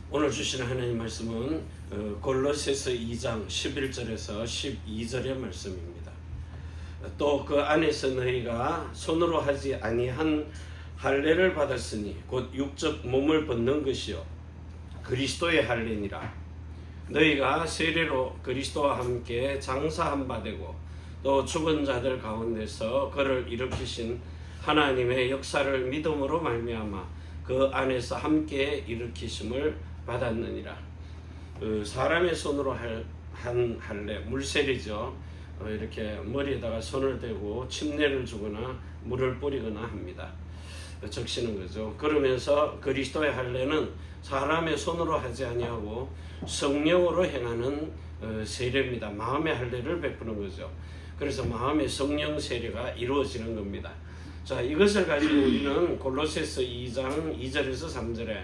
오늘 주시는 하나님 말씀은 골로새서 2장 11절에서 12절의 말씀입니다. 또 그 안에서 너희가 손으로 하지 아니한 할례를 받았으니 곧 육적 몸을 벗는 것이요 그리스도의 할례니라. 너희가 세례로 그리스도와 함께 장사한 바 되고 또 죽은 자들 가운데서 그를 일으키신 하나님의 역사를 믿음으로 말미암아 그 안에서 함께 일으키심을 받았느니라. 사람의 손으로 한 할례, 물세례죠. 이렇게 머리에다가 손을 대고 침례를 주거나 물을 뿌리거나 합니다. 적시는 거죠. 그러면서 그리스도의 할례는 사람의 손으로 하지 아니하고 성령으로 행하는 세례입니다. 마음의 할례를 베푸는 거죠. 그래서 마음의 성령 세례가 이루어지는 겁니다. 자, 이것을 가지고 우리는 골로새서 2장 2절에서 3절에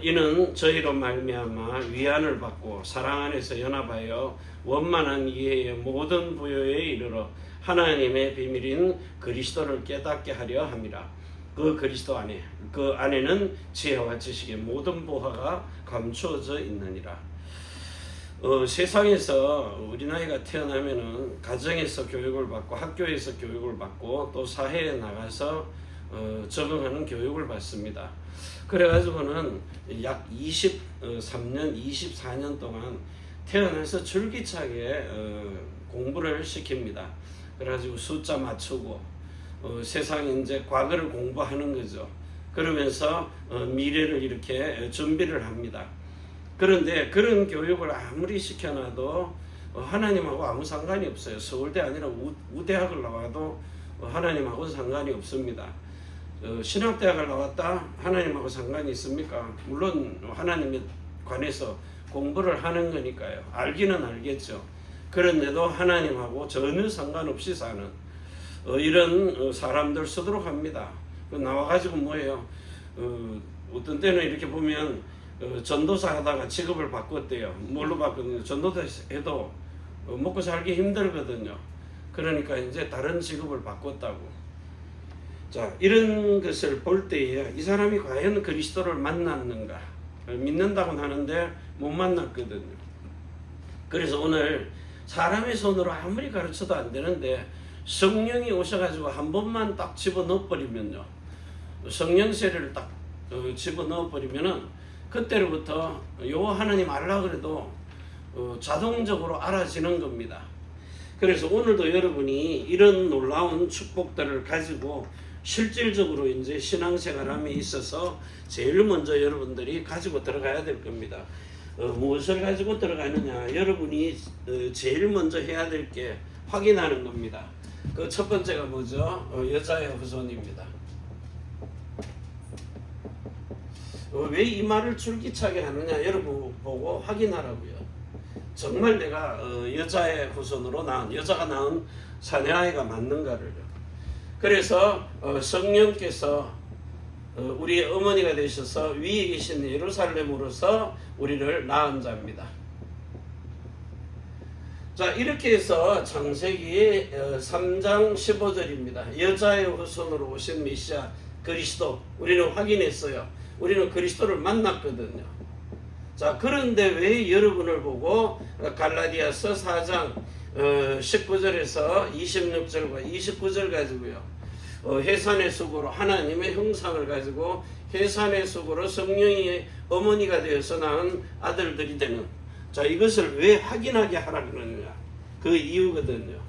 이는 저희로 말미암아 위안을 받고 사랑 안에서 연합하여 원만한 이해의 모든 부요에 이르러 하나님의 비밀인 그리스도를 깨닫게 하려 함이라. 그 그리스도 안에, 그 안에는 지혜와 지식의 모든 보화가 감추어져 있느니라. 세상에서 우리 나이가 태어나면은 가정에서 교육을 받고 학교에서 교육을 받고 또 사회에 나가서 적응하는 교육을 받습니다. 그래가지고는 약 23년, 24년 동안 태어나서 줄기차게 공부를 시킵니다. 그래가지고 숫자 맞추고 세상 이제 과거를 공부하는 거죠. 그러면서 미래를 이렇게 준비를 합니다. 그런데 그런 교육을 아무리 시켜놔도 하나님하고 아무 상관이 없어요. 서울대 아니라 우대학을 나와도 하나님하고 상관이 없습니다. 신학대학을 나왔다 하나님하고 상관이 있습니까? 물론 하나님에 관해서 공부를 하는 거니까요. 알기는 알겠죠. 그런데도 하나님하고 전혀 상관없이 사는 이런 사람들 쓰도록 합니다. 나와가지고 뭐예요? 어떤 때는 이렇게 보면 전도사 하다가 직업을 바꿨대요. 뭘로 바꿨냐? 전도사 해도 먹고 살기 힘들거든요. 그러니까 이제 다른 직업을 바꿨다고. 자, 이런 것을 볼 때에 이 사람이 과연 그리스도를 만났는가? 믿는다고는 하는데 못 만났거든요. 그래서 오늘 사람의 손으로 아무리 가르쳐도 안 되는데 성령이 오셔가지고 한 번만 딱 집어넣어버리면요. 성령 세례를 딱 집어넣어버리면은 그때로부터 요 하나님 알라 그래도 자동적으로 알아지는 겁니다. 그래서 오늘도 여러분이 이런 놀라운 축복들을 가지고 실질적으로 이제 신앙생활함에 있어서 제일 먼저 여러분들이 가지고 들어가야 될 겁니다. 무엇을 가지고 들어가느냐? 여러분이 제일 먼저 해야 될 게 확인하는 겁니다. 그 첫 번째가 뭐죠? 여자의 후손입니다. 왜 이 말을 줄기차게 하느냐? 여러분 보고 확인하라고요. 정말 내가 여자의 후손으로 낳은, 여자가 낳은 사내아이가 맞는가를요. 그래서 성령께서 우리의 어머니가 되셔서 위에 계신 예루살렘으로서 우리를 낳은 자입니다. 자, 이렇게 해서 창세기 3장 15절입니다. 여자의 후손으로 오신 메시아 그리스도 우리는 확인했어요. 우리는 그리스도를 만났거든요. 자, 그런데 왜 여러분을 보고 갈라디아서 4장 19절에서 26절과 29절 가지고요. 해산의 수고로 하나님의 형상을 가지고 해산의 수고로 성령의 어머니가 되어서 낳은 아들들이 되는, 자, 이것을 왜 확인하게 하라 그러느냐? 그 이유거든요.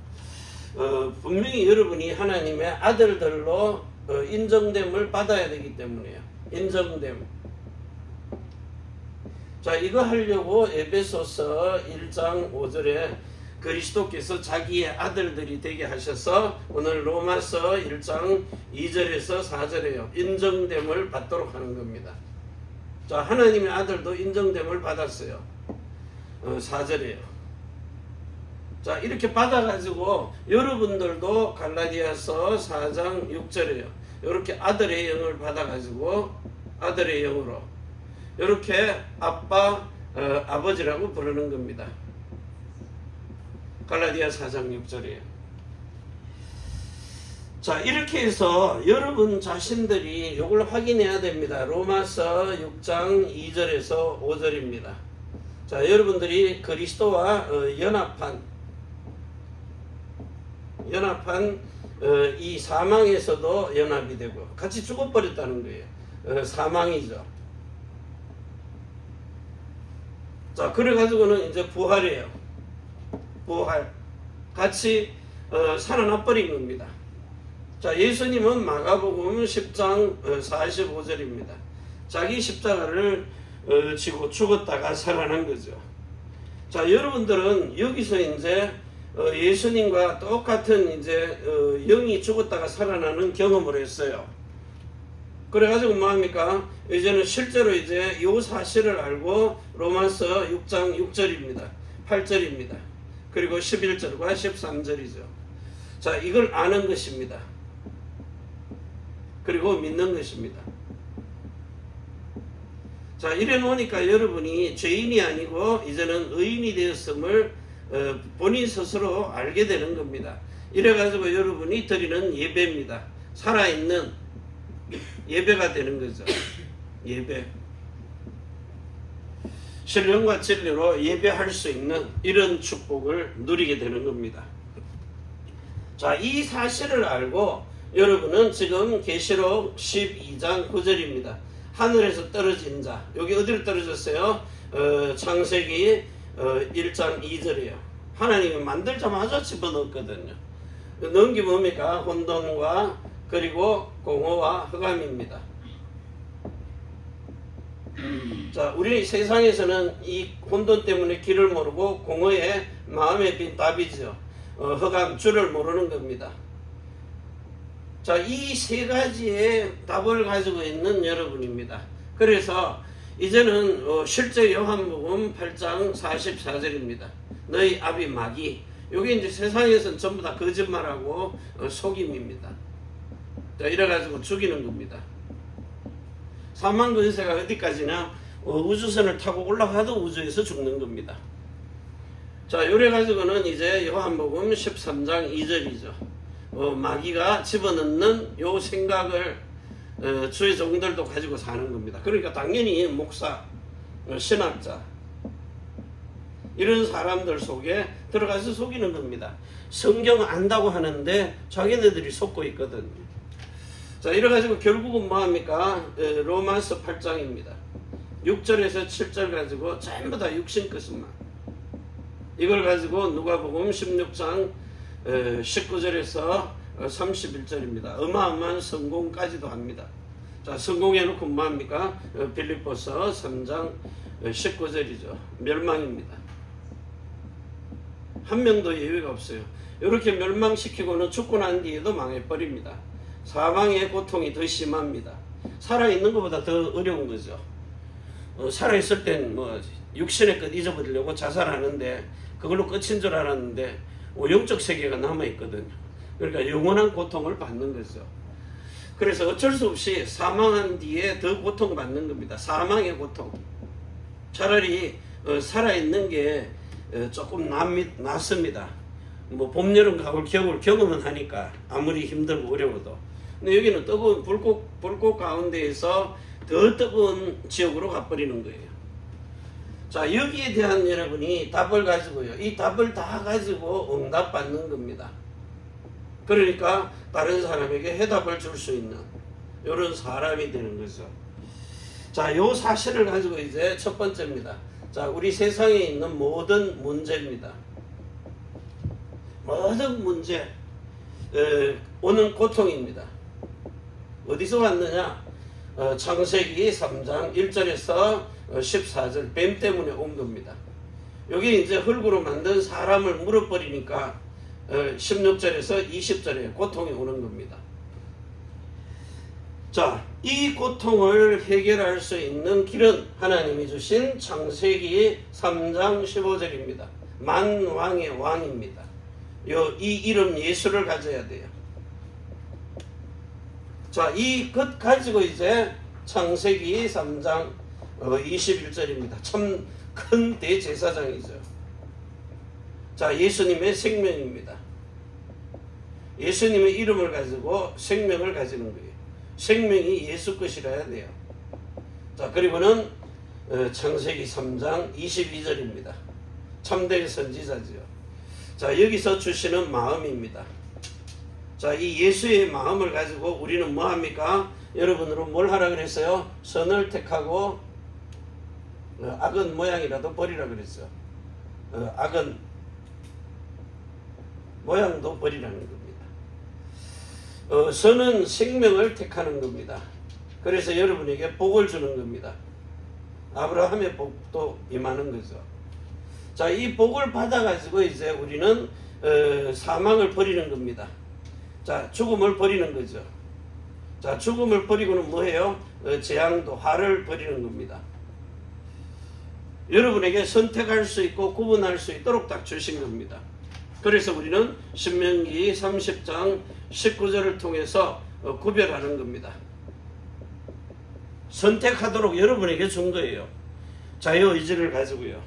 분명히 여러분이 하나님의 아들들로 인정됨을 받아야 되기 때문에요. 인정됨. 자, 이거 하려고 에베소서 1장 5절에 그리스도께서 자기의 아들들이 되게 하셔서 오늘 로마서 1장 2절에서 4절에요. 인정됨을 받도록 하는 겁니다. 자, 하나님의 아들도 인정됨을 받았어요. 4절에요. 자, 이렇게 받아가지고 여러분들도 갈라디아서 4장 6절에요. 이렇게 아들의 영을 받아가지고 아들의 영으로 이렇게 아빠, 아버지라고 부르는 겁니다. 갈라디아 4장 6절이에요. 자, 이렇게 해서 여러분 자신들이 이걸 확인해야 됩니다. 로마서 6장 2절에서 5절입니다. 자, 여러분들이 그리스도와 연합한 이 사망에서도 연합이 되고 같이 죽어버렸다는 거예요. 사망이죠. 자, 그래가지고는 이제 부활이에요. 부활. 같이 살아나 버린 겁니다. 자, 예수님은 마가복음 10장 45절입니다. 자기 십자가를 지고 죽었다가 살아난 거죠. 자, 여러분들은 여기서 이제 예수님과 똑같은 이제 영이 죽었다가 살아나는 경험을 했어요. 그래가지고 뭐합니까? 이제는 실제로 이제 요 사실을 알고 로마서 6장 6절입니다. 8절입니다. 그리고 11절과 13절이죠. 자, 이걸 아는 것입니다. 그리고 믿는 것입니다. 자, 이래 놓으니까 여러분이 죄인이 아니고 이제는 의인이 되었음을 본인 스스로 알게 되는 겁니다. 이래가지고 여러분이 드리는 예배입니다. 살아있는 예배가 되는 거죠. 예배. 신령과 진리로 예배할 수 있는 이런 축복을 누리게 되는 겁니다. 자, 이 사실을 알고 여러분은 지금 계시록 12장 9절입니다. 하늘에서 떨어진 자. 여기 어디로 떨어졌어요? 창세기 1장 2절이에요. 하나님이 만들자마자 집어넣었거든요. 넣은 게 뭡니까? 혼돈과 그리고 공허와 흑암입니다. 자, 우리 세상에서는 이 혼돈 때문에 길을 모르고 공허에 마음에 빈 답이죠. 흑암, 줄을 모르는 겁니다. 자, 이 세 가지의 답을 가지고 있는 여러분입니다. 그래서 이제는 실제 요한복음 8장 44절입니다. 너희 아비 마귀. 이게 이제 세상에서는 전부 다 거짓말하고 속임입니다. 자, 이래가지고 죽이는 겁니다. 사망 근세가 어디까지나 우주선을 타고 올라가도 우주에서 죽는 겁니다. 자, 요래가지고는 이제 요한복음 13장 2절이죠. 마귀가 집어넣는 요 생각을 주의 종들도 가지고 사는 겁니다. 그러니까 당연히 목사, 신학자 이런 사람들 속에 들어가서 속이는 겁니다. 성경 안다고 하는데 자기네들이 속고 있거든요. 자, 이래가지고 결국은 뭐합니까? 로마서 8장입니다. 6절에서 7절 가지고 전부 다 육신 것만. 이걸 가지고 누가복음 16장 19절에서 31절입니다. 어마어마한 성공까지도 합니다. 자, 성공해놓고 뭐합니까? 빌립보서 3장 19절이죠. 멸망입니다. 한 명도 예외가 없어요. 이렇게 멸망시키고는 죽고 난 뒤에도 망해버립니다. 사망의 고통이 더 심합니다. 살아있는 것보다 더 어려운 거죠. 살아있을 땐 뭐 육신의 것 잊어버리려고 자살하는데 그걸로 끝인 줄 알았는데 영적 세계가 남아있거든요. 그러니까 영원한 고통을 받는 거죠. 그래서 어쩔 수 없이 사망한 뒤에 더 고통받는 겁니다. 사망의 고통. 차라리 살아있는 게 조금 낫습니다. 뭐 봄, 여름, 가을, 겨울 경험은 하니까 아무리 힘들고 어려워도. 근데 여기는 뜨거운 불꽃 가운데에서 더 뜨거운 지옥으로 가버리는 거예요. 자, 여기에 대한 여러분이 답을 가지고요. 이 답을 다 가지고 응답받는 겁니다. 그러니까 다른 사람에게 해답을 줄 수 있는 이런 사람이 되는 거죠. 자, 요 사실을 가지고 이제 첫 번째입니다. 자, 우리 세상에 있는 모든 문제입니다. 모든 문제, 오는 고통입니다. 어디서 왔느냐? 창세기 3장 1절에서 14절 뱀 때문에 온 겁니다. 여기 이제 흙으로 만든 사람을 물어버리니까 16절에서 20절에 고통이 오는 겁니다. 자, 이 고통을 해결할 수 있는 길은 하나님이 주신 창세기 3장 15절입니다. 만왕의 왕입니다. 이 이름 예수를 가져야 돼요. 자, 이 것 가지고 이제 창세기 3장 21절입니다. 참 큰 대제사장이죠. 자, 예수님의 생명입니다. 예수님의 이름을 가지고 생명을 가지는 거예요. 생명이 예수 것이라야 돼요. 자, 그리고는 창세기 3장 22절입니다. 참된 선지자지요. 자, 여기서 주시는 마음입니다. 자, 이 예수의 마음을 가지고 우리는 뭐 합니까? 여러분으로 뭘 하라 그랬어요? 선을 택하고 악은 모양이라도 버리라 그랬어요. 악은 모양도 버리라는 겁니다. 선은 생명을 택하는 겁니다. 그래서 여러분에게 복을 주는 겁니다. 아브라함의 복도 임하는 거죠. 자, 이 복을 받아가지고 이제 우리는 사망을 버리는 겁니다. 자, 죽음을 버리는 거죠. 자, 죽음을 버리고는 뭐해요? 재앙도, 화를 버리는 겁니다. 여러분에게 선택할 수 있고 구분할 수 있도록 딱 주신 겁니다. 그래서 우리는 신명기 30장 19절을 통해서 구별하는 겁니다. 선택하도록 여러분에게 준 거예요. 자유의지를 가지고요.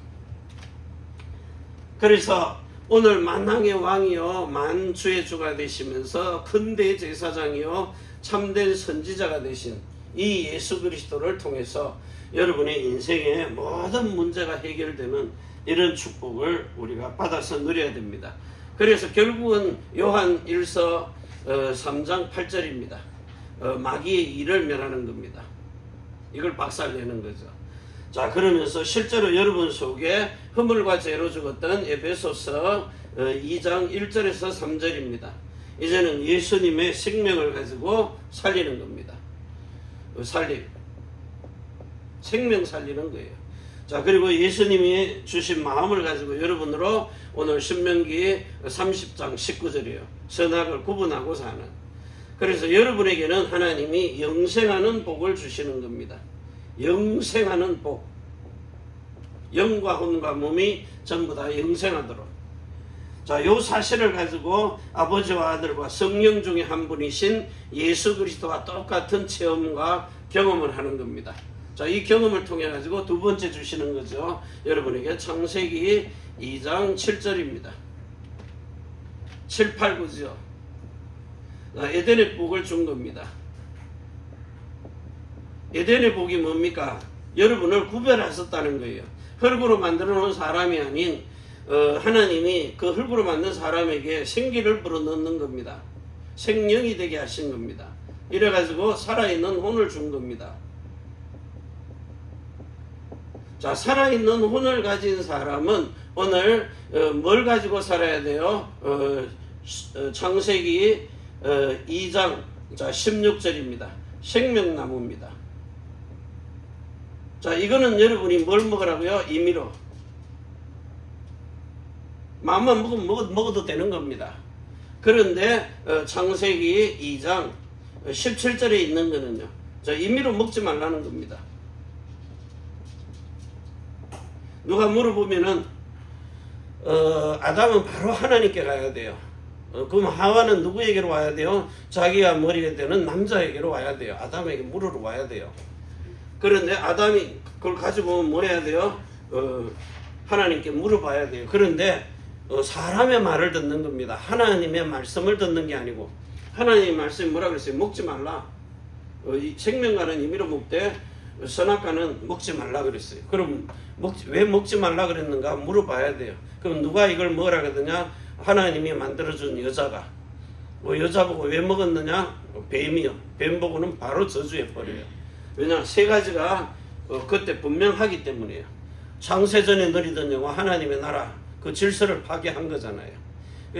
그래서 오늘 만왕의 왕이요 만주의 주가 되시면서 근대 제사장이요 참된 선지자가 되신 이 예수 그리스도를 통해서 여러분의 인생의 모든 문제가 해결되는 이런 축복을 우리가 받아서 누려야 됩니다. 그래서 결국은 요한 1서 3장 8절입니다. 마귀의 일을 멸하는 겁니다. 이걸 박살내는 거죠. 자, 그러면서 실제로 여러분 속에 허물과 죄로 죽었던 에베소서 2장 1절에서 3절입니다. 이제는 예수님의 생명을 가지고 살리는 겁니다. 살림. 생명 살리는 거예요. 자, 그리고 예수님이 주신 마음을 가지고 여러분으로 오늘 신명기 30장 19절이에요. 선악을 구분하고 사는. 그래서 여러분에게는 하나님이 영생하는 복을 주시는 겁니다. 영생하는 복. 영과 혼과 몸이 전부 다 영생하도록. 자, 요 사실을 가지고 아버지와 아들과 성령 중에 한 분이신 예수 그리스도와 똑같은 체험과 경험을 하는 겁니다. 자, 이 경험을 통해 가지고 두 번째 주시는 거죠. 여러분에게 창세기 2장 7절입니다. 7, 8, 9죠. 에덴의 복을 준 겁니다. 에덴의 복이 뭡니까? 여러분을 구별하셨다는 거예요. 흙으로 만들어 놓은 사람이 아닌 하나님이 그 흙으로 만든 사람에게 생기를 불어넣는 겁니다. 생명이 되게 하신 겁니다. 이래가지고 살아있는 혼을 준 겁니다. 자, 살아있는 혼을 가진 사람은 오늘 뭘 가지고 살아야 돼요? 창세기 2장 16절입니다. 생명나무입니다. 자, 이거는 여러분이 뭘 먹으라고요? 임의로. 마음만 먹어도 되는 겁니다. 그런데 창세기 2장 17절에 있는 거는요. 자, 임의로 먹지 말라는 겁니다. 누가 물어보면은 아담은 바로 하나님께 가야 돼요. 그럼 하와는 누구에게로 와야 돼요? 자기가 머리가 되는 남자에게로 와야 돼요. 아담에게 물으러 와야 돼요. 그런데 아담이 그걸 가지고 뭐 해야 돼요? 하나님께 물어봐야 돼요. 그런데 사람의 말을 듣는 겁니다. 하나님의 말씀을 듣는 게 아니고, 하나님의 말씀이 뭐라 그랬어요? 먹지 말라. 생명과는 임의로 먹되 선악과는 먹지 말라 그랬어요. 그럼 왜 먹지 말라 그랬는가 물어봐야 돼요. 그럼 누가 이걸 먹으라 그러느냐? 하나님이 만들어준 여자가. 여자 보고 왜 먹었느냐? 뱀이요. 뱀 보고는 바로 저주해버려요. 왜냐? 세 가지가 그때 분명하기 때문이에요. 창세전에 누리던 영화 하나님의 나라, 그 질서를 파괴한 거잖아요.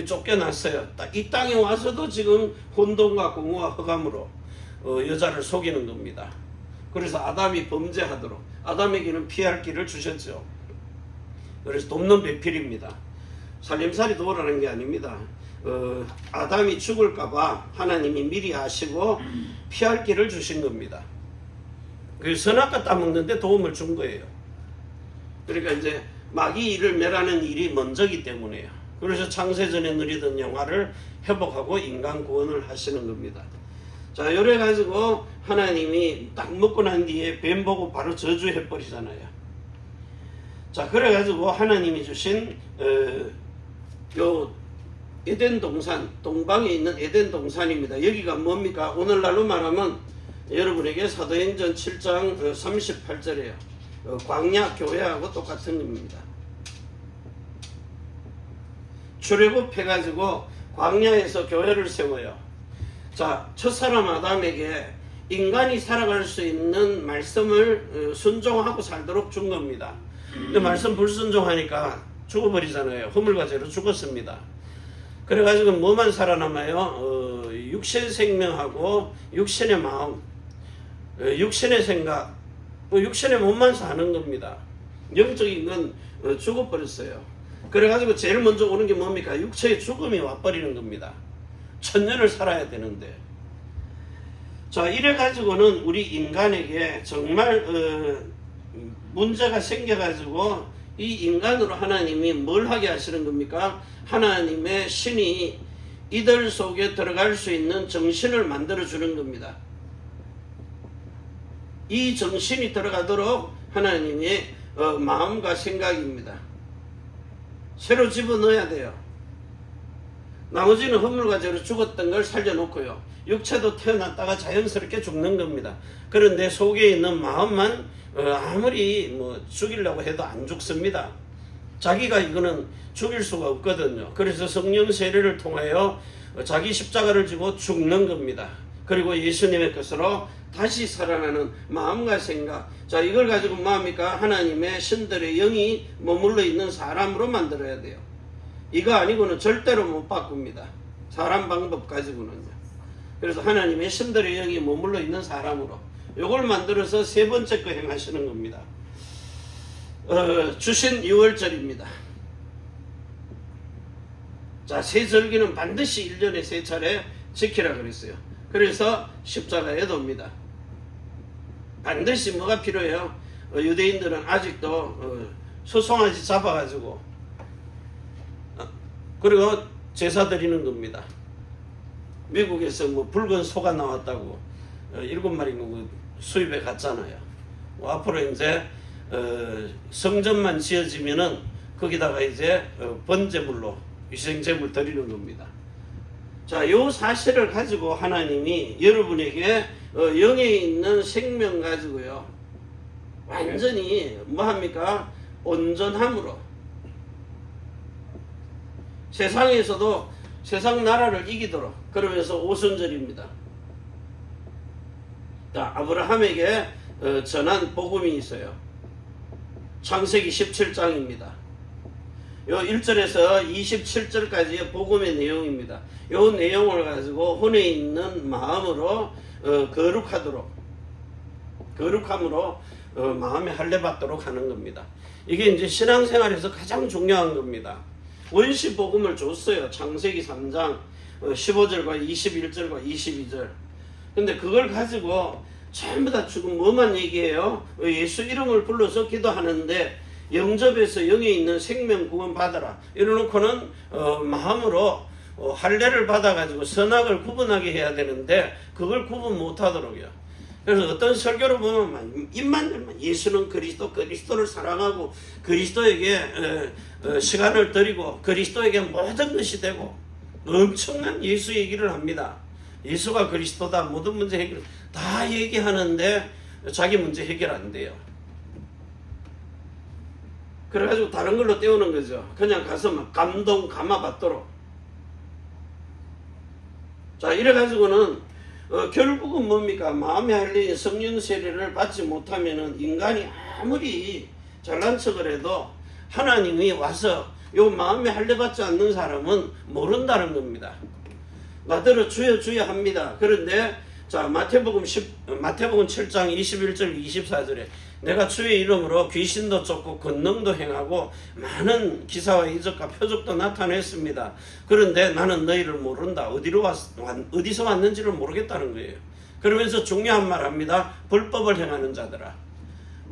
쫓겨났어요. 이 땅에 와서도 지금 혼돈과 공허와 흑암으로 여자를 속이는 겁니다. 그래서 아담이 범죄하도록 아담에게는 피할 길을 주셨죠. 그래서 돕는 배필입니다. 살림살이 도우라는 게 아닙니다. 아담이 죽을까봐 하나님이 미리 아시고 피할 길을 주신 겁니다. 그래서 선악과 따먹는데 도움을 준 거예요. 그러니까 이제 마귀 일을 멸하는 일이 먼저기 때문에요. 그래서 창세전에 누리던 영화를 회복하고 인간 구원을 하시는 겁니다. 자, 요래 가지고 하나님이 딱 먹고 난 뒤에 뱀 보고 바로 저주해 버리잖아요. 자, 그래 가지고 하나님이 주신 요 에덴 동산, 동방에 있는 에덴 동산입니다. 여기가 뭡니까? 오늘날로 말하면 여러분에게 사도행전 7장 38절이에요. 광야 교회하고 똑같은 겁니다. 출애굽해가지고 광야에서 교회를 세워요. 자, 첫사람 아담에게 인간이 살아갈 수 있는 말씀을 순종하고 살도록 준 겁니다. 근데 말씀 불순종하니까 죽어버리잖아요. 허물과 죄로 죽었습니다. 그래가지고 뭐만 살아남아요? 육신 생명하고 육신의 마음, 육신의 생각, 육신의 몸만 사는 겁니다. 영적인 건 죽어버렸어요. 그래가지고 제일 먼저 오는 게 뭡니까? 육체의 죽음이 와버리는 겁니다. 천년을 살아야 되는데. 자, 이래가지고는 우리 인간에게 정말 문제가 생겨가지고 이 인간으로 하나님이 뭘 하게 하시는 겁니까? 하나님의 신이 이들 속에 들어갈 수 있는 정신을 만들어 주는 겁니다. 이 정신이 들어가도록 하나님의 마음과 생각입니다. 새로 집어넣어야 돼요. 나머지는 허물과 죄로 죽었던 걸 살려놓고요. 육체도 태어났다가 자연스럽게 죽는 겁니다. 그런데 속에 있는 마음만 아무리 죽이려고 해도 안 죽습니다. 자기가 이거는 죽일 수가 없거든요. 그래서 성령 세례를 통하여 자기 십자가를 지고 죽는 겁니다. 그리고 예수님의 것으로 다시 살아나는 마음과 생각. 자, 이걸 가지고 뭐합니까? 하나님의 신들의 영이 머물러 있는 사람으로 만들어야 돼요. 이거 아니고는 절대로 못 바꿉니다. 사람 방법 가지고는요. 그래서 하나님의 신들의 영이 머물러 있는 사람으로 요걸 만들어서 세 번째 거 행하시는 겁니다. 주신 유월절입니다. 자, 세 절기는 반드시 1년에 3차례 지키라 그랬어요. 그래서 십자가에 돕니다. 반드시 뭐가 필요해요? 유대인들은 아직도 소송아지 잡아가지고 그리고 제사 드리는 겁니다. 미국에서 붉은 소가 나왔다고 7마리 수입해 갔잖아요. 앞으로 이제 성전만 지어지면은 거기다가 이제 번제물로 위생제물 드리는 겁니다. 자, 요 사실을 가지고 하나님이 여러분에게 영에 있는 생명 가지고요, 완전히 뭐합니까? 온전함으로 세상에서도 세상 나라를 이기도록, 그러면서 오순절입니다. 자, 아브라함에게 전한 복음이 있어요. 창세기 17장입니다. 요 1절에서 27절까지의 복음의 내용입니다. 요 내용을 가지고 혼에 있는 마음으로 거룩함으로 마음에 할례받도록 하는 겁니다. 이게 이제 신앙생활에서 가장 중요한 겁니다. 원시 복음을 줬어요. 창세기 3장 15절과 21절과 22절. 근데 그걸 가지고 전부 다 지금 뭐만 얘기해요? 예수 이름을 불러서 기도하는데 영접에서 영에 있는 생명 구원 받아라 이러놓고는 마음으로 할례를 받아가지고 선악을 구분하게 해야 되는데 그걸 구분 못하도록요. 그래서 어떤 설교를 보면 입만 열면 예수는 그리스도를 사랑하고 그리스도에게 시간을 드리고 그리스도에게 모든 것이 되고 엄청난 예수 얘기를 합니다. 예수가 그리스도다, 모든 문제 해결 다 얘기하는데 자기 문제 해결 안 돼요. 그래가지고 다른 걸로 때우는 거죠. 그냥 가서 막 감동 감화받도록. 자, 이래가지고는 결국은 뭡니까? 마음에 할린 성령 세례를 받지 못하면은 인간이 아무리 잘난 척을 해도 하나님이 와서 요 마음에 할례 받지 않는 사람은 모른다는 겁니다. 나더러 주여 주여 합니다. 그런데 자, 마태복음 7장 21절 24절에 내가 주의 이름으로 귀신도 쫓고 권능도 행하고 많은 기사와 이적과 표적도 나타냈습니다. 그런데 나는 너희를 모른다. 어디서 왔는지를 모르겠다는 거예요. 그러면서 중요한 말 합니다. 불법을 행하는 자들아.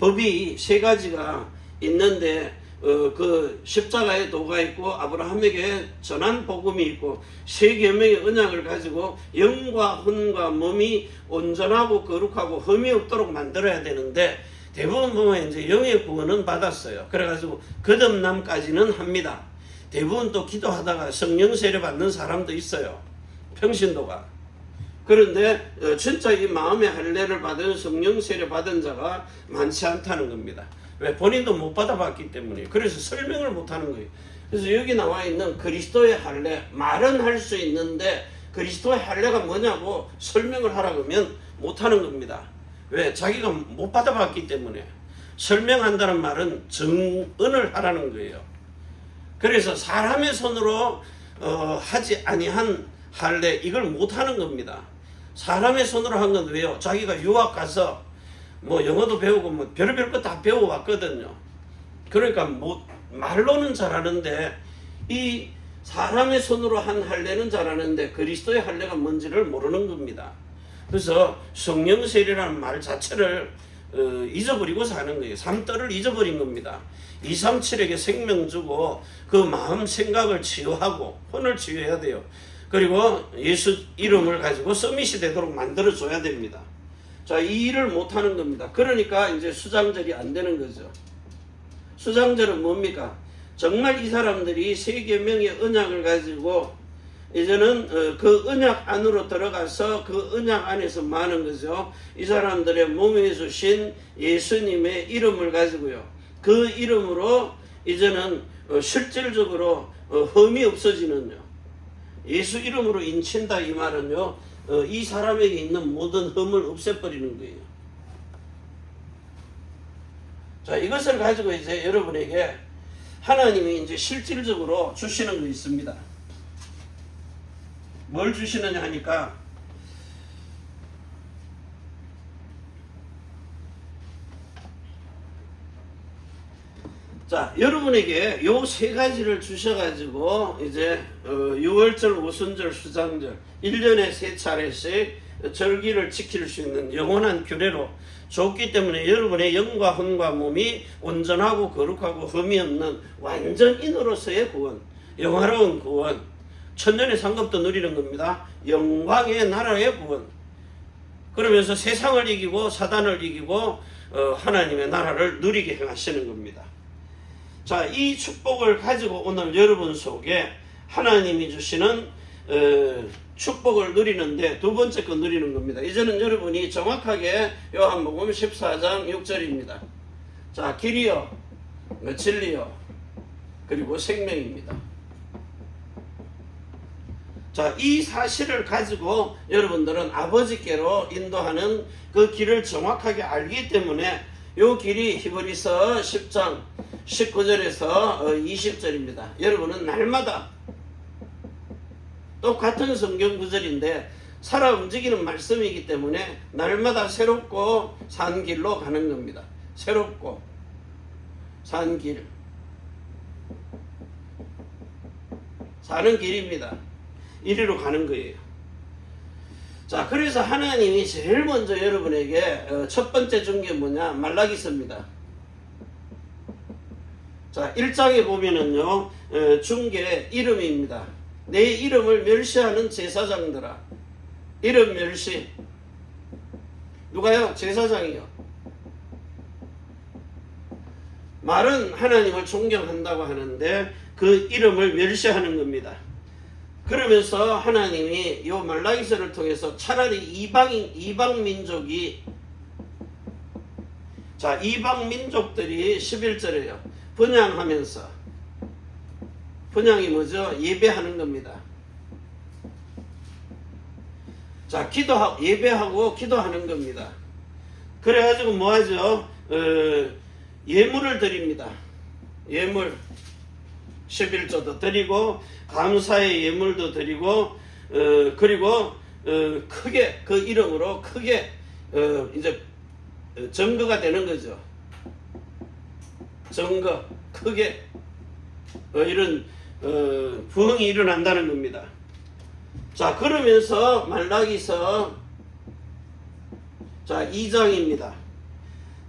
법이 세 가지가 있는데 그 십자가의 도가 있고 아브라함에게 전한 복음이 있고 세 계명의 언약을 가지고 영과 혼과 몸이 온전하고 거룩하고 흠이 없도록 만들어야 되는데 대부분 보면 이제 영의 구원은 받았어요. 그래가지고 거듭남까지는 합니다. 대부분 또 기도하다가 성령 세례 받는 사람도 있어요. 평신도가. 그런데 진짜 이 마음의 할례를 받은 성령 세례 받은 자가 많지 않다는 겁니다. 왜? 본인도 못 받아봤기 때문에. 그래서 설명을 못하는 거예요. 그래서 여기 나와 있는 그리스도의 할례, 말은 할 수 있는데 그리스도의 할례가 뭐냐고 설명을 하라 그러면 못하는 겁니다. 왜? 자기가 못 받아봤기 때문에. 설명한다는 말은 증언을 하라는 거예요. 그래서 사람의 손으로 하지 아니한 할례, 이걸 못하는 겁니다. 사람의 손으로 한 건 왜요? 자기가 유학 가서 뭐 영어도 배우고 뭐 별의별 거 다 배워왔거든요. 그러니까 말로는 잘하는데 이 사람의 손으로 한 할례는 잘하는데 그리스도의 할례가 뭔지를 모르는 겁니다. 그래서 성령 세례라는 말 자체를 잊어버리고 사는 거예요. 삼떨을 잊어버린 겁니다. 237에게 생명 주고 그 마음 생각을 치유하고 혼을 치유해야 돼요. 그리고 예수 이름을 가지고 서밋이 되도록 만들어줘야 됩니다. 자, 이 일을 못하는 겁니다. 그러니까 이제 수장절이 안 되는 거죠. 수장절은 뭡니까? 정말 이 사람들이 세 계명의 언약을 가지고 이제는 그 언약 안으로 들어가서 그 언약 안에서 뭐 하는 거죠? 이 사람들의 몸에 주신 예수님의 이름을 가지고요. 그 이름으로 이제는 실질적으로 흠이 없어지는요. 예수 이름으로 인친다 이 말은요. 이 사람에게 있는 모든 흠을 없애버리는 거예요. 자, 이것을 가지고 이제 여러분에게 하나님이 이제 실질적으로 주시는 거 있습니다. 뭘 주시느냐 하니까 자, 여러분에게 요 세 가지를 주셔가지고 이제 6월절, 오순절, 수장절 1년에 3차례씩 절기를 지킬 수 있는 영원한 규례로 줬기 때문에 여러분의 영과 혼과 몸이 온전하고 거룩하고 흠이 없는 완전 인으로서의 구원, 영화로운 구원, 천년의 상급도 누리는 겁니다. 영광의 나라의 구원. 그러면서 세상을 이기고 사단을 이기고 하나님의 나라를 누리게 하시는 겁니다. 자, 이 축복을 가지고 오늘 여러분 속에 하나님이 주시는 축복을 누리는데 두 번째 거 누리는 겁니다. 이제는 여러분이 정확하게 요한복음 14장 6절입니다. 자, 길이요, 진리요, 그리고 생명입니다. 자, 이 사실을 가지고 여러분들은 아버지께로 인도하는 그 길을 정확하게 알기 때문에 이 길이 히브리서 10장 19절에서 20절입니다. 여러분은 날마다 똑같은 성경 구절인데 살아 움직이는 말씀이기 때문에 날마다 새롭고 산 길로 가는 겁니다. 새롭고 산 길, 사는 길입니다. 이리로 가는 거예요. 자, 그래서 하나님이 제일 먼저 여러분에게 첫 번째 준 게 뭐냐? 말라기서입니다. 자, 1장에 보면은요, 준 게 이름입니다. 내 이름을 멸시하는 제사장들아. 이름 멸시. 누가요? 제사장이요. 말은 하나님을 존경한다고 하는데 그 이름을 멸시하는 겁니다. 그러면서 하나님이 이 말라기서를 통해서 차라리 이방 민족이, 자, 이방 민족들이 11절에요. 분향하면서, 분향이 뭐죠? 예배하는 겁니다. 자, 예배하고 기도하는 겁니다. 그래가지고 뭐 하죠? 예물을 드립니다. 예물 11조도 드리고 감사의 예물도 드리고 그리고 크게 그 이름으로 크게 이제 증거가 되는 거죠. 증거 크게 이런 부흥이 일어난다는 겁니다. 자, 그러면서 말라기서 자 2장입니다.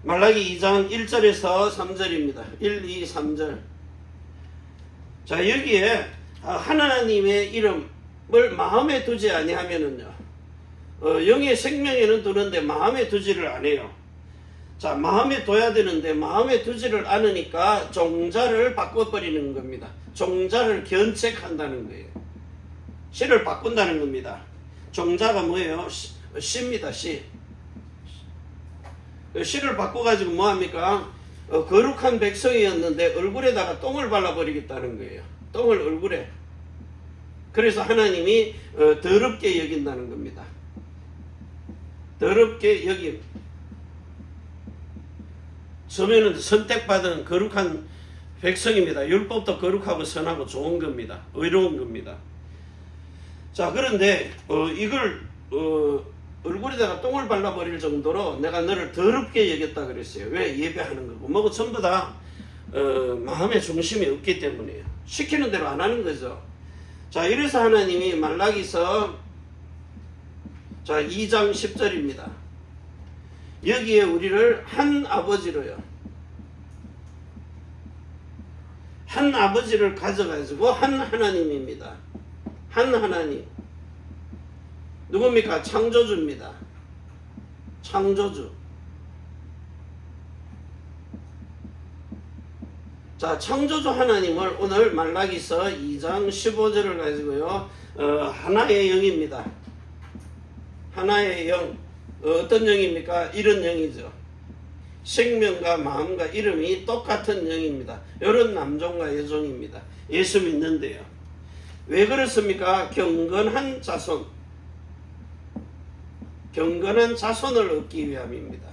말라기 2장 1절에서 3절입니다. 1, 2, 3절. 자, 여기에 하나님의 이름을 마음에 두지 아니하면은요, 영의 생명에는 두는데 마음에 두지를 안 해요. 자, 마음에 둬야 되는데 마음에 두지를 않으니까 종자를 바꿔버리는 겁니다. 종자를 견책한다는 거예요. 시를 바꾼다는 겁니다. 종자가 뭐예요? 시입니다. 시. 시를 바꿔가지고 뭐합니까? 거룩한 백성이었는데 얼굴에다가 똥을 발라버리겠다는 거예요. 똥을 얼굴에. 그래서 하나님이 더럽게 여긴다는 겁니다. 더럽게 여김. 처음에는 선택받은 거룩한 백성입니다. 율법도 거룩하고 선하고 좋은 겁니다. 의로운 겁니다. 자, 그런데 이걸 얼굴에다가 똥을 발라버릴 정도로 내가 너를 더럽게 여겼다 그랬어요. 왜? 예배하는 거고 뭐고 전부 다 마음의 중심이 없기 때문이에요. 시키는 대로 안 하는 거죠. 자, 이래서 하나님이 말라기서 자 2장 10절입니다. 여기에 우리를 한 아버지로요. 한 아버지를 가져가지고 한 하나님입니다. 한 하나님. 누굽니까? 창조주입니다. 창조주. 자, 창조주 하나님을 오늘 말라기서 2장 15절을 가지고요. 하나의 영입니다. 하나의 영. 어떤 영입니까? 이런 영이죠. 생명과 마음과 이름이 똑같은 영입니다. 이런 남종과 여종입니다. 예수 믿는데요. 왜 그렇습니까? 경건한 자손. 경건한 자손을 얻기 위함입니다.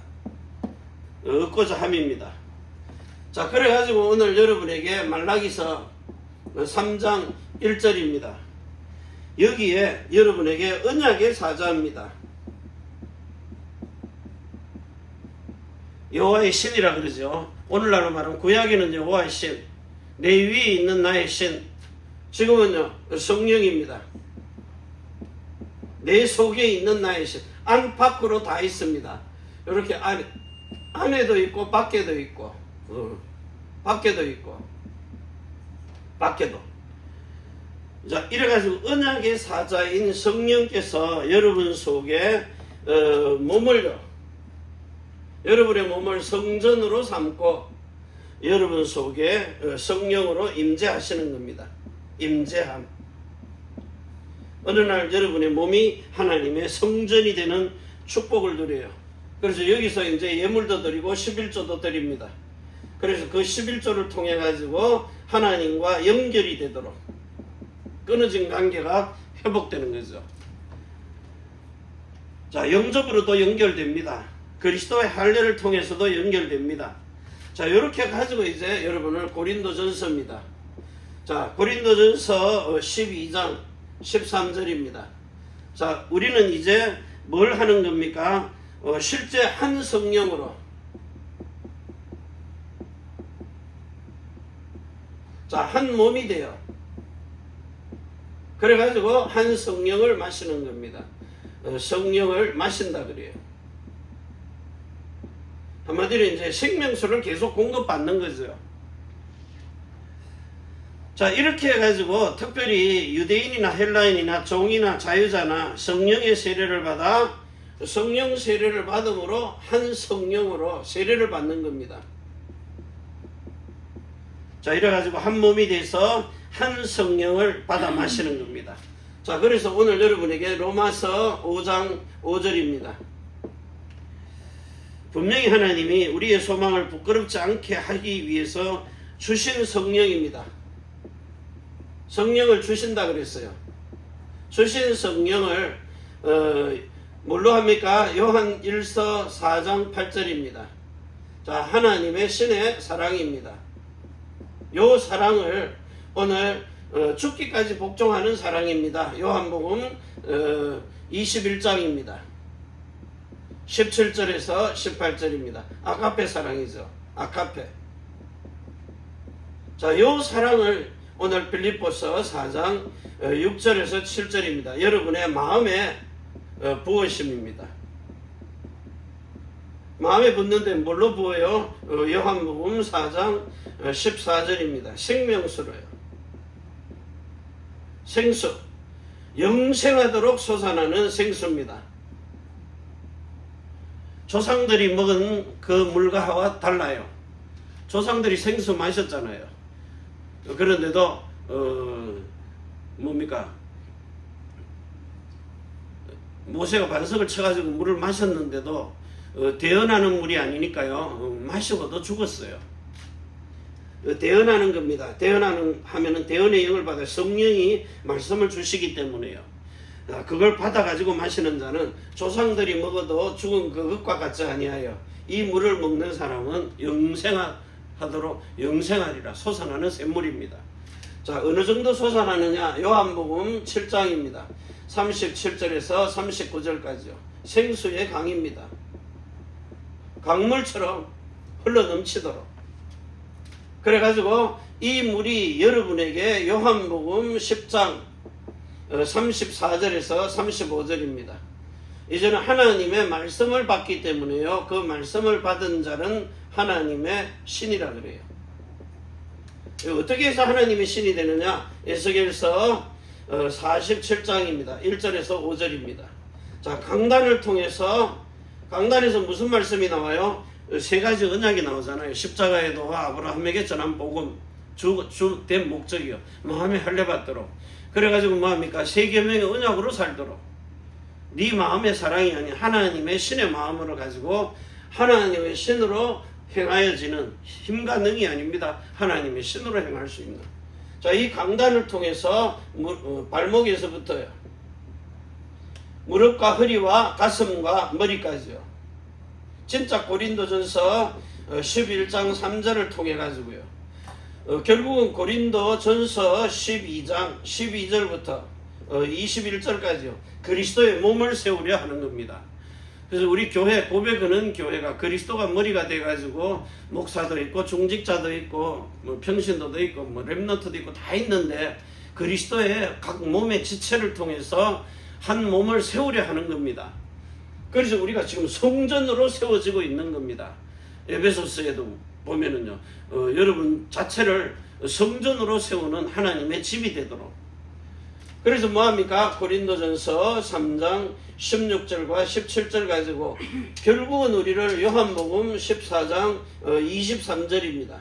얻고자 함입니다. 자, 그래가지고 오늘 여러분에게 말라기서 3장 1절입니다. 여기에 여러분에게 언약의 사자입니다. 여호와의 신이라 그러죠. 오늘날로 말하면 구약에는 여호와의 신, 내 위에 있는 나의 신, 지금은요 성령입니다. 내 속에 있는 나의 신, 안팎으로 다 있습니다. 이렇게 안에도 있고 밖에도 있고 밖에도 있고 밖에도. 자, 이래가지고 언약의 사자인 성령께서 여러분 속에 머물러 여러분의 몸을 성전으로 삼고 여러분 속에 성령으로 임재하시는 겁니다. 임재함. 어느 날 여러분의 몸이 하나님의 성전이 되는 축복을 누려요. 그래서 여기서 이제 예물도 드리고 11조도 드립니다. 그래서 그 11조를 통해 가지고 하나님과 연결이 되도록 끊어진 관계가 회복되는 거죠. 자, 영접으로도 연결됩니다. 그리스도의 할례를 통해서도 연결됩니다. 자, 이렇게 가지고 이제 여러분을 고린도전서입니다. 자, 고린도전서 12장 13절입니다. 자, 우리는 이제 뭘 하는 겁니까? 실제 한 성령으로. 자, 한 몸이 돼요. 그래가지고 한 성령을 마시는 겁니다. 성령을 마신다 그래요. 한마디로 이제 생명수를 계속 공급받는 거죠. 자, 이렇게 해가지고 특별히 유대인이나 헬라인이나 종이나 자유자나 성령의 세례를 받아 성령 세례를 받음으로 한 성령으로 세례를 받는 겁니다. 자, 이래가지고 한 몸이 돼서 한 성령을 받아 마시는 겁니다. 자, 그래서 오늘 여러분에게 로마서 5장 5절입니다. 분명히 하나님이 우리의 소망을 부끄럽지 않게 하기 위해서 주신 성령입니다. 성령을 주신다 그랬어요. 주신 성령을 뭘로 합니까? 요한 1서 4장 8절입니다. 자, 하나님의 신의 사랑입니다. 요 사랑을 오늘 죽기까지 복종하는 사랑입니다. 요한복음 21장입니다. 17절에서 18절입니다. 아가페 사랑이죠. 아가페. 자, 요 사랑을 오늘 빌립보서 4장 6절에서 7절입니다. 여러분의 마음에 부으심입니다. 마음에 붓는데 뭘로 부어요? 요한복음 4장 14절입니다. 생명수로요. 생수. 영생하도록 솟아나는 생수입니다. 조상들이 먹은 그 물과 달라요. 조상들이 생수 마셨잖아요. 그런데도 뭡니까? 모세가 반석을 쳐가지고 물을 마셨는데도 대언하는 물이 아니니까요. 마시고도 죽었어요. 대언하는 겁니다. 대언하는 하면은 대언의 영을 받아 성령이 말씀을 주시기 때문에요. 그걸 받아가지고 마시는 자는 조상들이 먹어도 죽은 그것과 같지 아니하여 이 물을 먹는 사람은 영생하도록 영생하리라. 솟아나는 샘물입니다. 자, 어느 정도 솟아나느냐? 요한복음 7장입니다. 37절에서 39절까지요. 생수의 강입니다. 강물처럼 흘러 넘치도록. 그래가지고 이 물이 여러분에게 요한복음 10장 34절에서 35절입니다. 이제는 하나님의 말씀을 받기 때문에요. 그 말씀을 받은 자는 하나님의 신이라 그래요. 어떻게 해서 하나님의 신이 되느냐? 에스겔서 47장입니다. 1절에서 5절입니다. 자, 강단을 통해서, 강단에서 무슨 말씀이 나와요? 세 가지 언약이 나오잖아요. 십자가의 도와 아브라함에게 전한 복음, 주된 목적이요. 마음에 할례받도록. 그래가지고 뭐합니까? 세 계명의 언약으로 살도록. 네 마음의 사랑이 아닌 하나님의 신의 마음으로 가지고 하나님의 신으로 행하여지는 힘과 능이 아닙니다. 하나님의 신으로 행할 수 있는. 자, 이 강단을 통해서 발목에서부터요. 무릎과 허리와 가슴과 머리까지요. 진짜 고린도전서 11장 3절을 통해 가지고요. 결국은 고린도전서 12장 12절부터 21절까지요. 그리스도의 몸을 세우려 하는 겁니다. 그래서 우리 교회 고백하는 교회가 그리스도가 머리가 돼가지고 목사도 있고 중직자도 있고 뭐 평신도도 있고 뭐 렘넌트도 있고 다 있는데 그리스도의 각 몸의 지체를 통해서 한 몸을 세우려 하는 겁니다. 그래서 우리가 지금 성전으로 세워지고 있는 겁니다. 에베소서에도 보면은요, 여러분 자체를 성전으로 세우는 하나님의 집이 되도록. 그래서 뭐합니까? 고린도전서 3장 16절과 17절 가지고 결국은 우리를 요한복음 14장 23절입니다.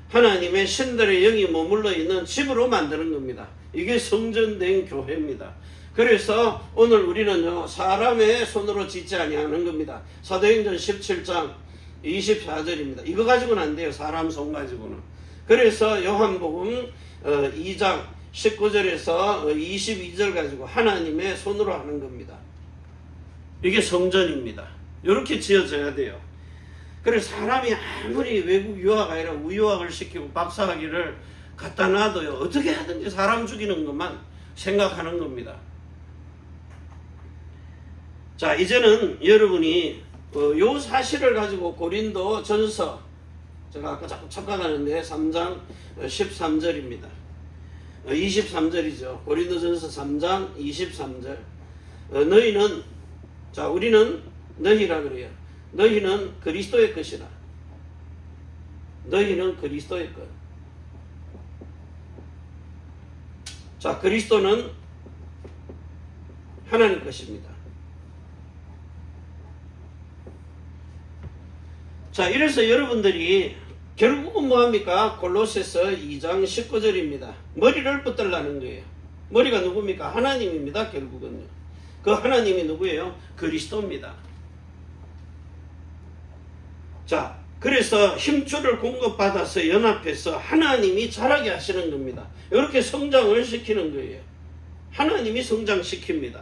하나님의 신들의 영이 머물러 있는 집으로 만드는 겁니다. 이게 성전된 교회입니다. 그래서 오늘 우리는요, 사람의 손으로 짓지 아니하는 겁니다. 사도행전 17장 24절입니다. 이거 가지고는 안 돼요. 사람 손 가지고는. 그래서 요한복음 2장 19절에서 22절 가지고 하나님의 손으로 하는 겁니다. 이게 성전입니다. 이렇게 지어져야 돼요. 그래서 사람이 아무리 외국 유학 아니라 우유학을 시키고 박사학위를 갖다 놔도요, 어떻게 하든지 사람 죽이는 것만 생각하는 겁니다. 자, 이제는 여러분이 요 사실을 가지고 고린도 전서, 제가 아까 자꾸 착각하는데 3장 13절입니다. 23절이죠. 고린도전서 3장 23절. 너희는, 자, 우리는 너희라 그래요. 너희는 그리스도의 것이라. 너희는 그리스도의 것. 자, 그리스도는 하나님 것입니다. 자, 이래서 여러분들이 결국은 뭐합니까? 골로새서 2장 19절입니다. 머리를 붙들라는 거예요. 머리가 누굽니까? 하나님입니다. 결국은요. 그 하나님이 누구예요? 그리스도입니다. 자, 그래서 힘줄을 공급받아서 연합해서 하나님이 자라게 하시는 겁니다. 이렇게 성장을 시키는 거예요. 하나님이 성장시킵니다.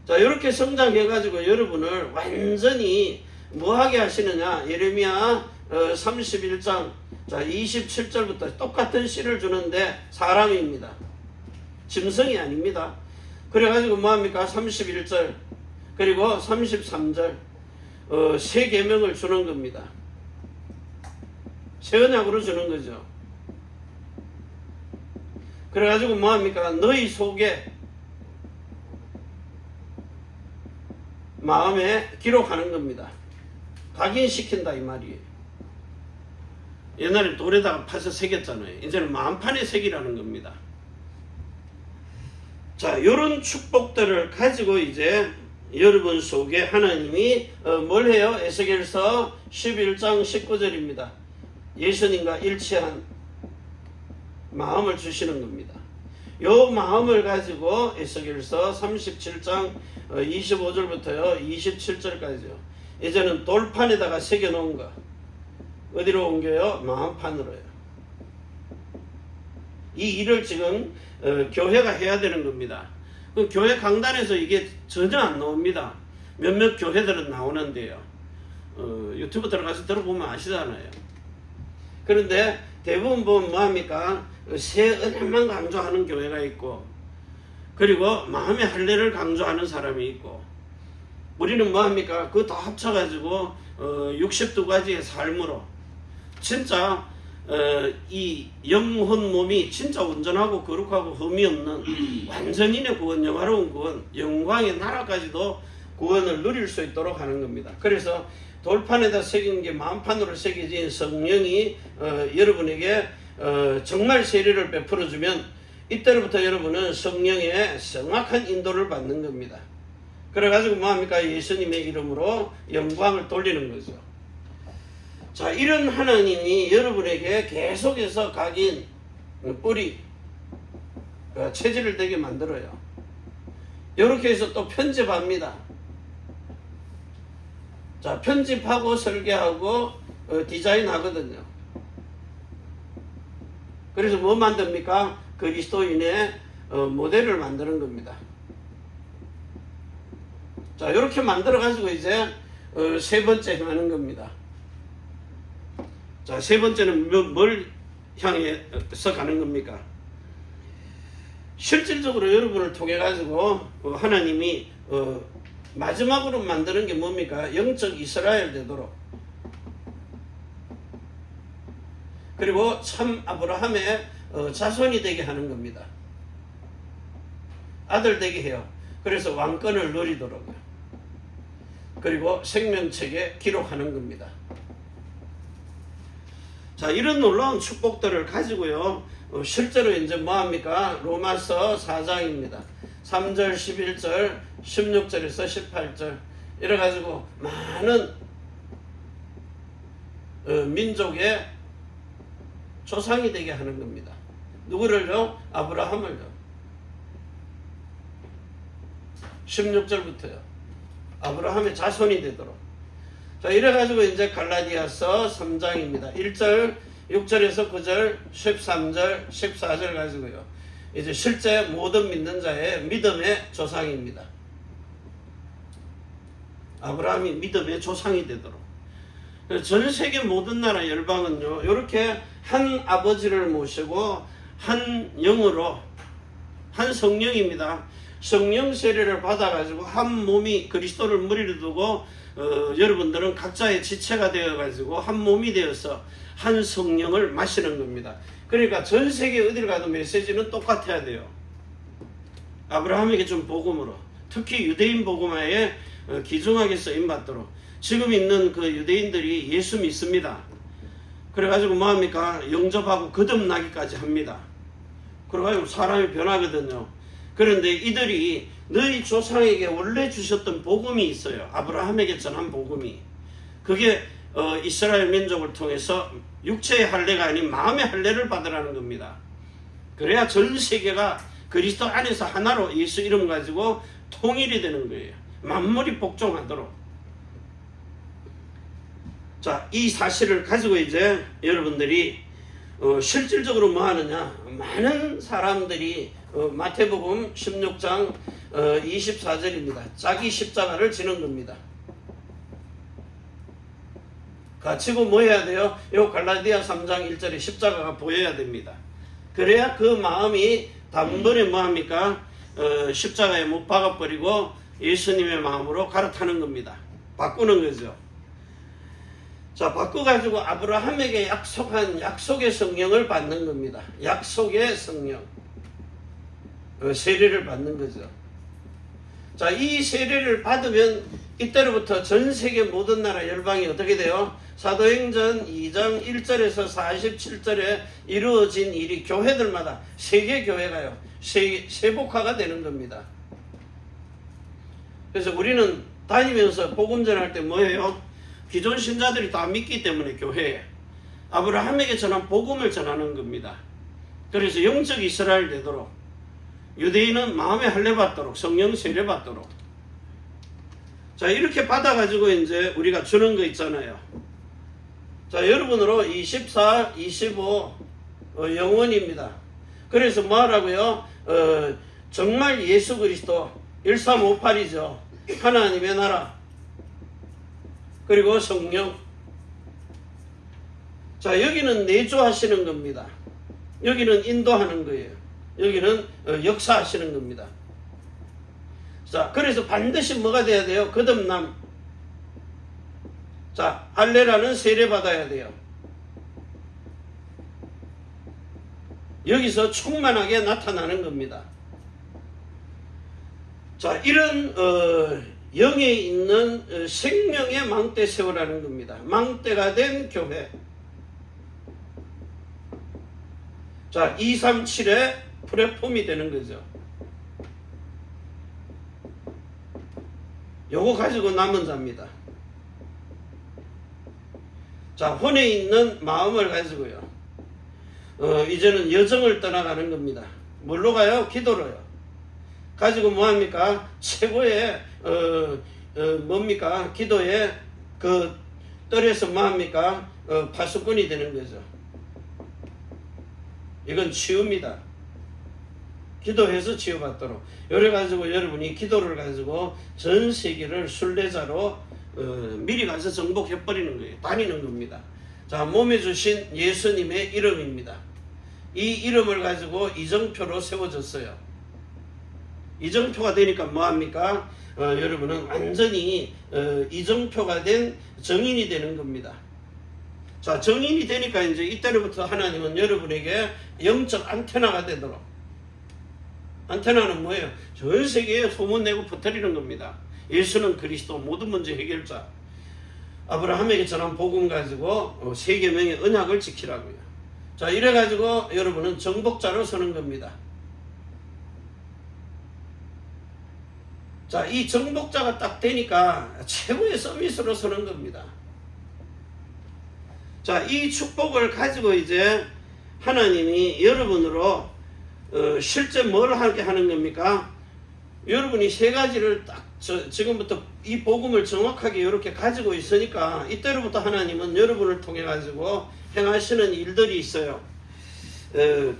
자, 이렇게 성장해가지고 여러분을 완전히 뭐하게 하시느냐? 예레미야 31장 자 27절부터 똑같은 씨를 주는데 사람입니다. 짐승이 아닙니다. 그래가지고 뭐합니까? 31절 그리고 33절 새 계명을 주는 겁니다. 새 언약으로 주는 거죠. 그래가지고 뭐합니까? 너희 속에 마음에 기록하는 겁니다. 각인시킨다 이 말이에요. 옛날에 돌에다가 파서 새겼잖아요. 이제는 마음판에 새기라는 겁니다. 자, 이런 축복들을 가지고 이제 여러분 속에 하나님이 뭘 해요? 에스겔서 11장 19절입니다. 예수님과 일치한 마음을 주시는 겁니다. 요 마음을 가지고 에스겔서 37장 25절부터요 27절까지요. 이제는 돌판에다가 새겨놓은 거 어디로 옮겨요? 마음판으로요. 이 일을 지금 교회가 해야 되는 겁니다. 그 교회 강단에서 이게 전혀 안 나옵니다. 몇몇 교회들은 나오는데요. 유튜브 들어가서 들어보면 아시잖아요. 그런데 대부분 보면 뭐합니까? 새 은혜만 강조하는 교회가 있고, 그리고 마음의 할례를 강조하는 사람이 있고, 우리는 뭐합니까? 그거 다 합쳐가지고 62가지의 삶으로 진짜 이 영혼 몸이 진짜 온전하고 거룩하고 흠이 없는 완전인의 구원, 영화로운 구원, 영광의 나라까지도 구원을 누릴 수 있도록 하는 겁니다. 그래서 돌판에다 새긴 게 마음판으로 새겨진 성령이 여러분에게 정말 세례를 베풀어주면 이때로부터 여러분은 성령의 정확한 인도를 받는 겁니다. 그래가지고 뭐합니까? 예수님의 이름으로 영광을 돌리는 거죠. 자, 이런 하나님이 여러분에게 계속해서 각인 뿌리 체질을 되게 만들어요. 이렇게 해서 또 편집합니다. 자, 편집하고 설계하고 디자인하거든요. 그래서 뭐 만듭니까? 그리스도인의 모델을 만드는 겁니다. 자, 이렇게 만들어 가지고 이제 세 번째 하는 겁니다. 자, 세 번째는 뭘 향해서 가는 겁니까? 실질적으로 여러분을 통해 가지고 하나님이 마지막으로 만드는 게 뭡니까? 영적 이스라엘 되도록, 그리고 참 아브라함의 자손이 되게 하는 겁니다. 아들 되게 해요. 그래서 왕권을 누리도록요. 그리고 생명책에 기록하는 겁니다. 자, 이런 놀라운 축복들을 가지고요, 실제로 이제 뭐합니까? 로마서 4장입니다. 3절, 11절, 16절에서 18절 이래가지고 많은 민족의 조상이 되게 하는 겁니다. 누구를요? 아브라함을요. 16절부터요. 아브라함의 자손이 되도록. 자, 이래가지고 이제 갈라디아서 3장입니다. 1절, 6절에서 9절, 13절, 14절 가지고요. 이제 실제 모든 믿는 자의 믿음의 조상입니다. 아브라함이 믿음의 조상이 되도록. 전 세계 모든 나라 열방은요, 이렇게 한 아버지를 모시고 한 영으로, 한 성령입니다. 성령 세례를 받아가지고 한 몸이 그리스도를 머리를 두고 여러분들은 각자의 지체가 되어가지고 한 몸이 되어서 한 성령을 마시는 겁니다. 그러니까 전 세계 어딜 가도 메시지는 똑같아야 돼요. 아브라함에게 준 복음으로, 특히 유대인 복음화에 귀중하게 쓰임받도록. 지금 있는 그 유대인들이 예수 믿습니다. 그래가지고 뭐합니까? 영접하고 거듭나기까지 합니다. 그래가지고 사람이 변하거든요. 그런데 이들이 너희 조상에게 원래 주셨던 복음이 있어요. 아브라함에게 전한 복음이. 그게 이스라엘 민족을 통해서 육체의 할례가 아닌 마음의 할례를 받으라는 겁니다. 그래야 전 세계가 그리스도 안에서 하나로 예수 이름 가지고 통일이 되는 거예요. 만물이 복종하도록. 자, 이 사실을 가지고 이제 여러분들이 실질적으로 뭐 하느냐? 많은 사람들이 마태복음 16장 24절입니다. 자기 십자가를 지는 겁니다. 가지고 뭐 해야 돼요? 요 갈라디아 3장 1절에 십자가가 보여야 됩니다. 그래야 그 마음이 단번에 뭐 합니까? 십자가에 못 박아버리고 예수님의 마음으로 갈아타는 겁니다. 바꾸는 거죠. 자, 바꿔가지고 아브라함에게 약속한 약속의 성령을 받는 겁니다. 약속의 성령. 세례를 받는 거죠. 자, 이 세례를 받으면 이때로부터 전 세계 모든 나라 열방이 어떻게 돼요? 사도행전 2장 1절에서 47절에 이루어진 일이 교회들마다 세계 교회가요, 세복화가 되는 겁니다. 그래서 우리는 다니면서 복음 전할 때 뭐예요? 기존 신자들이 다 믿기 때문에 교회에 아브라함에게 전한 복음을 전하는 겁니다. 그래서 영적 이스라엘 되도록, 유대인은 마음에 할례 받도록, 성령 세례 받도록. 자, 이렇게 받아가지고 이제 우리가 주는 거 있잖아요. 자, 여러분으로 24, 25 영원입니다. 그래서 뭐 하라고요? 정말 예수 그리스도 1358이죠. 하나님의 나라, 그리고 성령. 자, 여기는 내조하시는 겁니다. 여기는 인도하는 거예요. 여기는 역사하시는 겁니다. 자, 그래서 반드시 뭐가 돼야 돼요? 거듭남. 자, 할례라는 세례 받아야 돼요. 여기서 충만하게 나타나는 겁니다. 자, 이런 영에 있는 생명의 망대 세우라는 겁니다. 망대가 된 교회. 자, 237의 플랫폼이 되는 거죠. 요거 가지고 남은 자입니다. 자, 혼에 있는 마음을 가지고요. 이제는 여정을 떠나가는 겁니다. 뭘로 가요? 기도로요. 가지고 뭐합니까? 최고의 뭡니까? 기도의 그 뜰에서 뭐합니까? 파수꾼이 되는 거죠. 이건 치유입니다. 기도해서 치유받도록. 요래 가지고 여러분이 기도를 가지고 전 세계를 순례자로 미리 가서 정복해버리는 거예요. 다니는 겁니다. 자, 몸에 주신 예수님의 이름입니다. 이 이름을 가지고 이정표로 세워졌어요. 이정표가 되니까 뭐합니까? 여러분은 완전히 이정표가 된 정인이 되는 겁니다. 자, 정인이 되니까 이제 이때로부터 하나님은 여러분에게 영적 안테나가 되도록. 안테나는 뭐예요? 전 세계에 소문내고 퍼뜨리는 겁니다. 예수는 그리스도 모든 문제 해결자. 아브라함에게 전한 복음 가지고 세계명의 언약을 지키라고요. 자, 이래가지고 여러분은 정복자로 서는 겁니다. 자, 이 정복자가 딱 되니까 최고의 서밋으로 서는 겁니다. 자, 이 축복을 가지고 이제 하나님이 여러분으로 실제 뭘 하게 하는 겁니까? 여러분이 세 가지를 딱 지금부터 이 복음을 정확하게 이렇게 가지고 있으니까 이때로부터 하나님은 여러분을 통해 가지고 행하시는 일들이 있어요.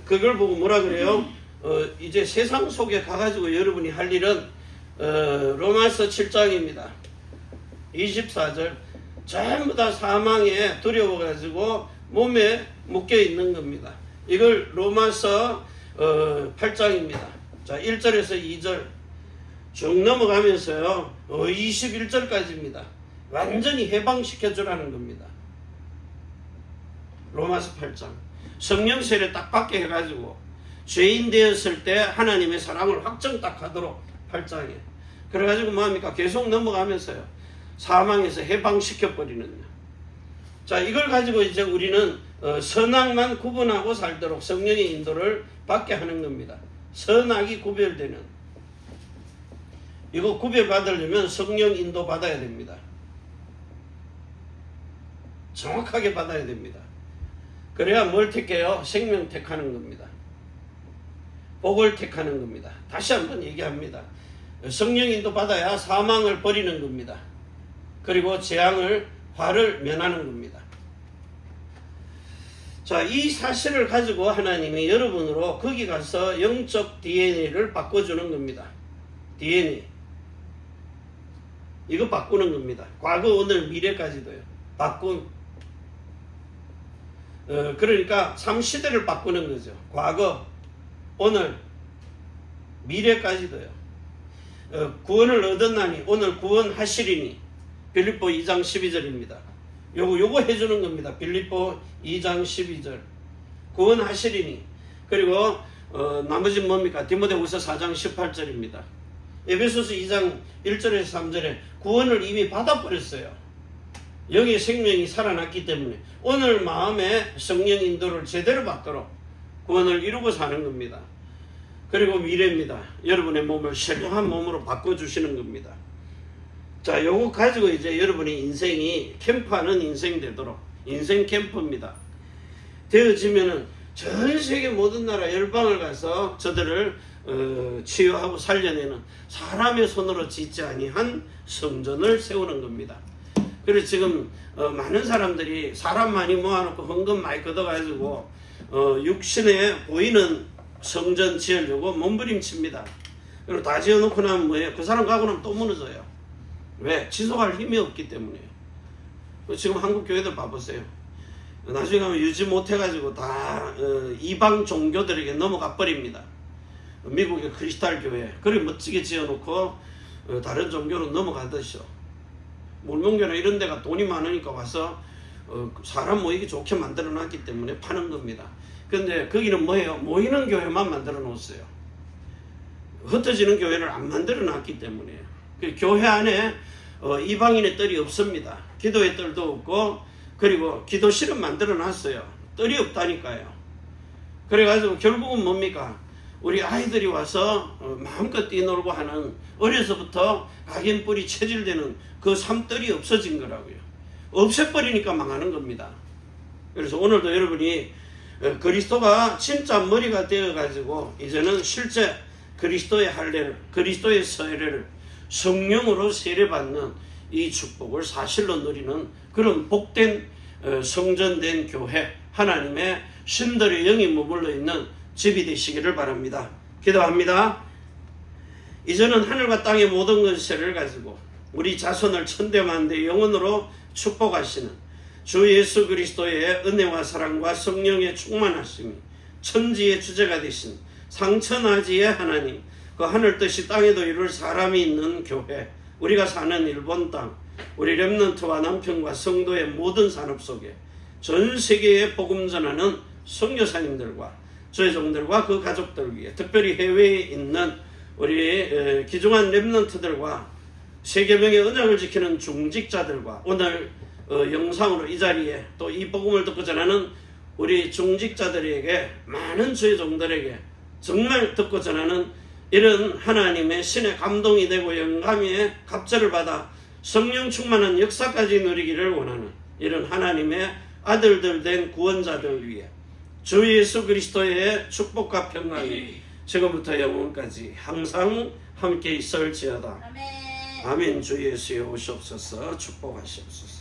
그걸 보고 뭐라 그래요? 이제 세상 속에 가가지고 여러분이 할 일은 로마서 7장입니다. 24절. 전부 다 사망에 두려워가지고 몸에 묶여 있는 겁니다. 이걸 로마서 8장입니다. 자, 1절에서 2절 쭉 넘어가면서요 21절까지입니다. 완전히 해방시켜주라는 겁니다. 로마서 8장. 성령 세례 딱 받게 해가지고 죄인 되었을 때 하나님의 사랑을 확정 딱 하도록 8장에. 그래가지고 뭐합니까? 계속 넘어가면서요 사망에서 해방시켜버리는. 자, 이걸 가지고 이제 우리는 선악만 구분하고 살도록 성령의 인도를 받게 하는 겁니다. 선악이 구별되는. 이거 구별받으려면 성령 인도 받아야 됩니다. 정확하게 받아야 됩니다. 그래야 뭘 택해요? 생명 택하는 겁니다. 복을 택하는 겁니다. 다시 한번 얘기합니다. 성령 인도 받아야 사망을 버리는 겁니다. 그리고 재앙을, 화를 면하는 겁니다. 자, 이 사실을 가지고 하나님이 여러분으로 거기 가서 영적 DNA를 바꿔주는 겁니다. DNA. 이거 바꾸는 겁니다. 과거, 오늘, 미래까지도요. 그러니까 3시대를 바꾸는 거죠. 과거, 오늘, 미래까지도요. 구원을 얻었나니 오늘 구원하시리니. 빌립보 2장 12절입니다. 요거 해주는 겁니다. 빌립보 2장 12절. 구원하시리니. 그리고 나머지 뭡니까? 디모데후서 4장 18절입니다. 에베소서 2장 1절에서 3절에 구원을 이미 받아버렸어요. 영의 생명이 살아났기 때문에 오늘 마음에 성령 인도를 제대로 받도록 구원을 이루고 사는 겁니다. 그리고 미래입니다. 여러분의 몸을 신령한 몸으로 바꿔주시는 겁니다. 자, 요거 가지고 이제 여러분의 인생이 캠프하는 인생 되도록, 인생 캠프입니다. 되어지면은 전 세계 모든 나라 열방을 가서 저들을 치유하고 살려내는 사람의 손으로 짓지 아니한 성전을 세우는 겁니다. 그래서 지금 많은 사람들이 사람 많이 모아놓고 헌금 많이 걷어가지고 육신에 보이는 성전 지으려고 몸부림칩니다. 그리고 다 지어놓고 나면 뭐예요? 그 사람 가고 나면 또 무너져요. 왜? 지속할 힘이 없기 때문에. 지금 한국 교회들 봐보세요. 나중에 가면 유지 못해가지고 다 이방 종교들에게 넘어가 버립니다. 미국의 크리스탈 교회 그렇게 멋지게 지어놓고 다른 종교로 넘어가듯이요. 몰몬교나 이런 데가 돈이 많으니까 와서 사람 모이기 좋게 만들어 놨기 때문에 파는 겁니다. 근데 거기는 뭐예요? 모이는 교회만 만들어 놓았어요. 흩어지는 교회를 안 만들어 놨기 때문에. 교회 안에 이방인의 뜰이 없습니다. 기도의 뜰도 없고, 그리고 기도실은 만들어 놨어요. 뜰이 없다니까요. 그래가지고 결국은 뭡니까? 우리 아이들이 와서 마음껏 뛰놀고 하는, 어려서부터 각인뿔이 체질되는 그 삶뜰이 없어진 거라고요. 없애버리니까 망하는 겁니다. 그래서 오늘도 여러분이 그리스도가 진짜 머리가 되어가지고 이제는 실제 그리스도의 할례를, 그리스도의 세례를 성령으로 세례받는 이 축복을 사실로 누리는 그런 복된 성전된 교회, 하나님의 신들의 영이 머물러 있는 집이 되시기를 바랍니다. 기도합니다. 이제는 하늘과 땅의 모든 권세를 가지고 우리 자손을 천대만대 영원으로 축복하시는 주 예수 그리스도의 은혜와 사랑과 성령의 충만하심이 천지의 주제가 되신 상천하지의 하나님, 그 하늘 뜻이 땅에도 이룰 사람이 있는 교회, 우리가 사는 일본 땅, 우리 렘넌트와 남편과 성도의 모든 산업 속에 전 세계에 복음 전하는 선교사님들과 저의 종들과 그 가족들 위해, 특별히 해외에 있는 우리 귀중한 렘넌트들과 세계명의 언약을 지키는 중직자들과 오늘 영상으로 이 자리에 또 이 복음을 듣고 전하는 우리 중직자들에게, 많은 주의 종들에게 정말 듣고 전하는 이런 하나님의 신의 감동이 되고 영감의 갑절을 받아 성령 충만한 역사까지 누리기를 원하는 이런 하나님의 아들들 된 구원자들 위해 주 예수 그리스도의 축복과 평강이 지금부터 영원까지 항상 함께 있을지어다. 아멘. 주 예수여 오시옵소서. 축복하시옵소서.